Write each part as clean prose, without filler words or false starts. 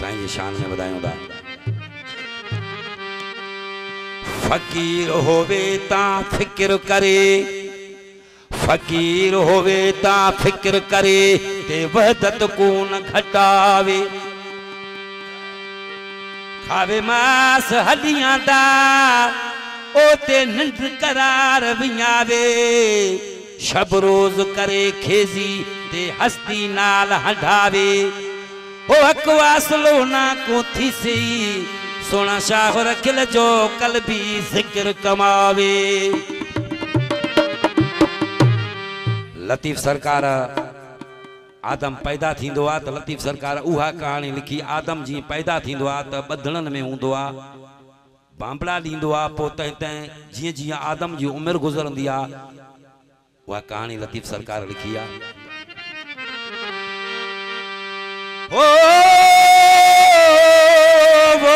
साईं जी शान में ॿुधायूं था। फकीर होवे ता फिक्र करे, फकीर होवे ता फिक्र करे ते वहदत को न घटावे। खावे मास हड्डियां दा ओते निंड करार वियावे। शब रोज करे खेजी ते हस्ती नाल हंडावे। ओ अकवासलो ना को थी सी सोना शाह रखिल जो कल भी जिक्र कमावे। लतीफ सरकार आदम पैदा थींदो आ त लतीफ सरकार उहा कहानी लिखी। आदम जी पैदा थींदो आ त बदड़न में हूंदो आ, बांबड़ा ॾींदो आ, पोइ तंहिं जीअं जीअं आदम जी उमिरि गुज़रंदी आ उहा कहानी लतीफ सरकार लिखी आ। ओ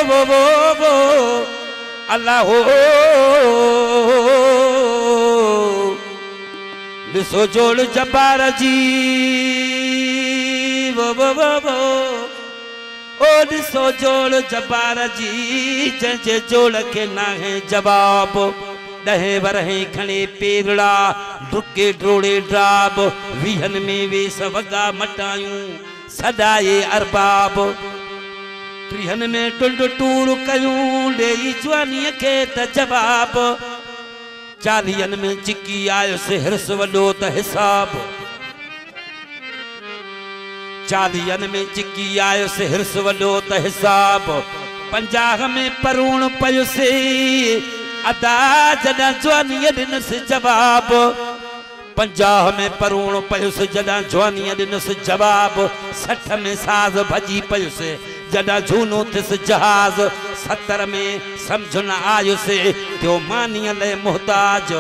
वो अल्लाह हो ॾिसो जोड़ जब्बार जी। वो ओ ॾिसो जोड़ जब्बार जी जंहिंजे जोड़ के ना है जवाब। डहे वरहे खणे पेरड़ा डुके ड्रोड़े ड्राब। वीहन में वेस वगा मटायूं सदाए अरबाब। त्रिहन में टुंड टूर कयूं ॾेई जवानीअ खे त जवाब। 40 में चिकी आयो से हिरस वॾो त हिसाब। 40 में चिकी आयो से हिरस वॾो त हिसाब। 50 में परूण पयुसे अदा जॾहिं जवानीअ ॾिनसि जवाब। 50 में परूण पयुसि जॾहिं जवानीअ ॾिनसि जवाब। 60 में साज़ भॼी पयुसि जॾहिं झूनो थियसि जहाज़। 70 में सम्झ न आयुसि थियो मानीअ लाइ मुहताज।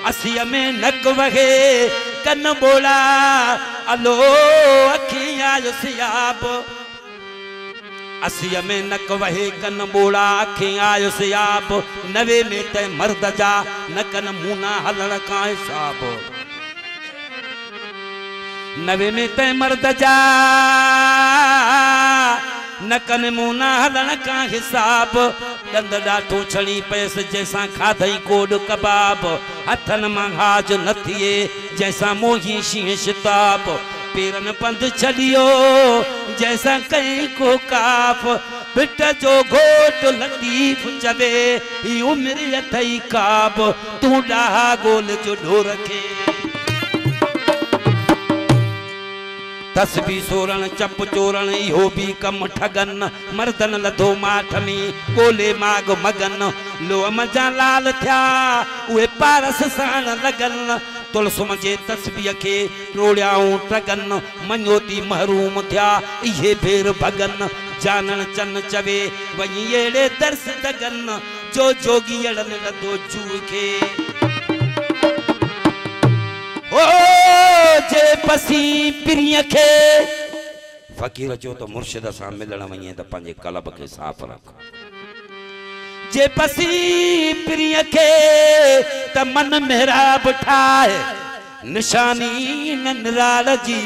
80 में नक वहे कन ॿोड़ा अलो अखी आयुसि याब। 80 में नक वहे कन ॿोड़ा अखी आयुसि याब। 90 में त मर्द जा नकन मूना हलण खां हिसाब। 90 में त मर्द जा नकन मूना हलण का हिसाब। दंद ॾाठो छणी पयसि जैसा खाधई कोड कबाब। हथन मां हाज न थिए जैसा मोही शींह शिताब। पेरन पंध छॾियो जैसा कई को काफ। पिट जो घोट लतीफ चवे ही उमिरि अथई काब। तूं ॾाहा गोल जो ढोर खे तस्बी सोरण चप चोरण इहो भी कम ठगन। मर्दन लधो माठ में गोले माग मगन। लोम जा लाल थिया उहे पारस साण लगन। तुलसुम जे तस्बीअ खे टोड़ियाऊं टगन। मञोती महरूम थिया इहे भेर भगन। जानन चन चवे वञी अहिड़े दर्स दगन जो जोगीअड़नि लधो जूह खे। ओ जे पसी पिरीअ खे फ़कीर चयो त मुर्शिद सां मिलण वञे त पंहिंजे कलब खे साफ़ रख। जे पसी पिरीअ खे त मन मेहराब ठाहे। निशानी न निराल जी,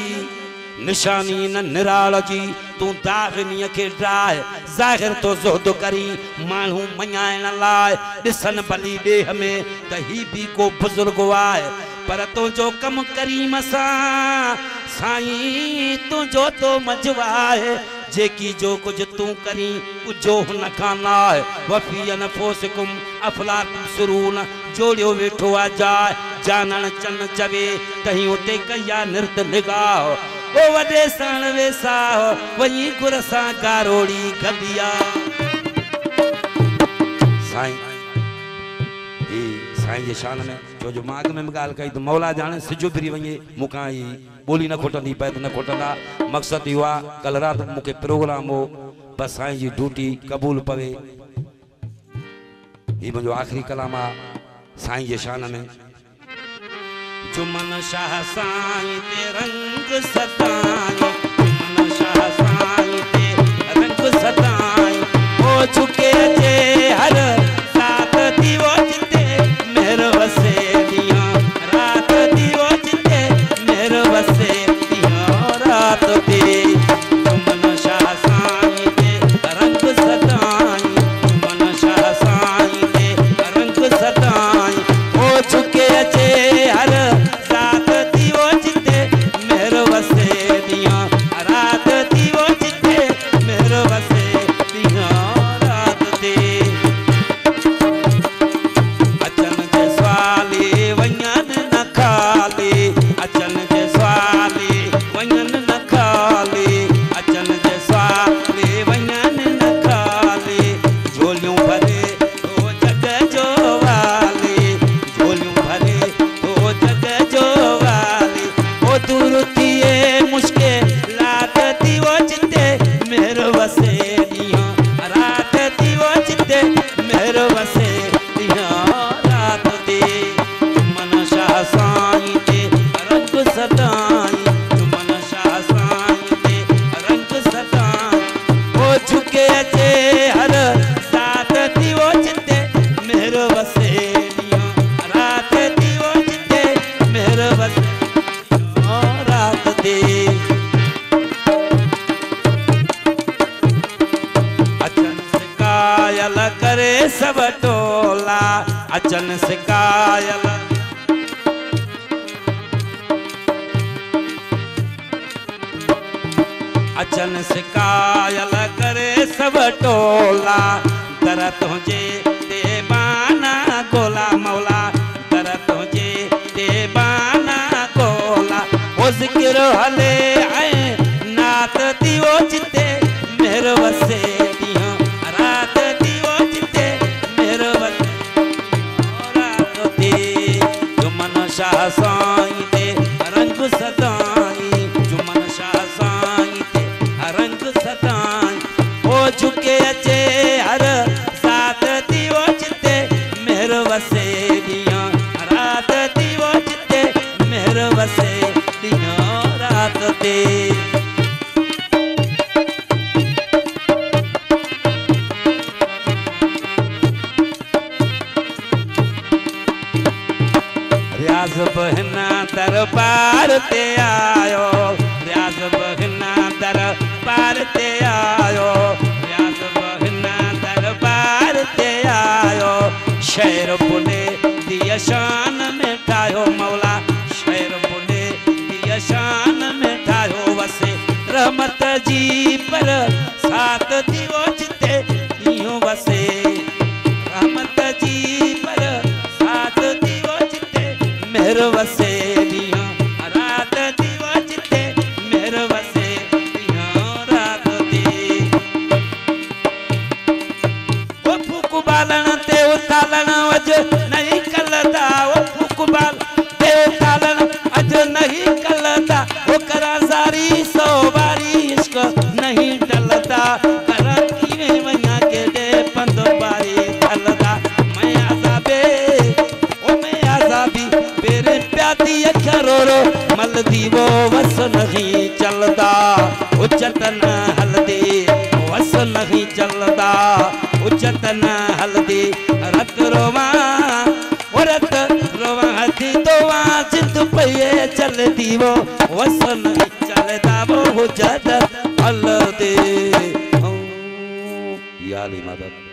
निशानी न निराल जी। तूं दाग़नीअ खे ड्राहे ज़ाहिर तो ज़ुहद करी माण्हू मञाइण लाइ। ॾिसन भली ॾेह में त ही बि को बुज़ुर्ग आहे पर तुंहिंजो कम करीम सां साईं तुंहिंजो तो मजवाए। जेकी जो कुछ तू करी उजो न खाना है। वफी अनफुसिकुम अफला तुबसिरून जोड़ियो वेठो आ जाए। जानन चन चवे तहीं उते कया निर्त निगाह। ओ वडे साण वेसा वही गुर सां गारोड़ी गदिया। साईं ही साईं जे शान में जो माग में गाल कई तो मौला जाने सिजो फिरी वञे मूंखां ही बोली न खोटंदी पए त न खोटंदा। मक़सद इहो आहे कल राति मूंखे प्रोग्राम हो बस साईं जी ड्यूटी क़बूल पवे। ही मुंहिंजो आख़िरी कलाम आहे साईं जे शान में। जुमन शाह साईं ते रंग सताई। जुमन शाह साईं ते रंग सताई। ओ झुके जे हर साथ दीवो जिते मेहर वसे। रात दीवो जिते मेहर वसे रात ते। जुमन शाह साईं ते सब टोला अचन से कायल अचन से कायल करे सब टोला दर तुझे देवाना गोला मौला दर तुझे देवाना गोला ओ जिक्र हले आए नात दियो चिते मेहर वसे दियो रात दियो चिते मेहर वसे रात दे जुमन शाह साईं दे रंग सदाई जुमन शाह साईं दे रंग सदाई ओ झुके अचे हर साथ दियो चिते मेहर वसे दियो रात दियो चिते मेहर वसे दियो रात दे रियाज बहना दरबार ते आयो रियाज बहना दरबार ते आयो रियाज बहना दरबार ते आयो शेर बुले दिया शान में ठायो मौला शेर बुले दिया शान में ठायो वसे रहमत जी पर साथ दियो चिते यूं वसे रहमत जी पर साथ दियो चिते मेहर वसे दियो रात दियो चिते मेहर वसे दियो रात दे ओ फूक बालन ते उतालन अज नहीं कलदा ओ फूक बाल ते उतालन अज नहीं कलदा ओ करा सारी सो बारी इश्क नहीं डलदा करा कीवे वया के दे पंद बारी डलदा मैं आजाबे ओ मैं आजाबी मेरे प्यादी अखरो रो मल दीवो वस नहीं चलदा उच्चतन हल्दी वस नहीं चलदा उच्चतन हल्दी रत रोवा रत रोवा हथी दोवा जिंद पये चल दीवो वस नहीं चलदा वो उच्चतन हल्दी या अली मदद।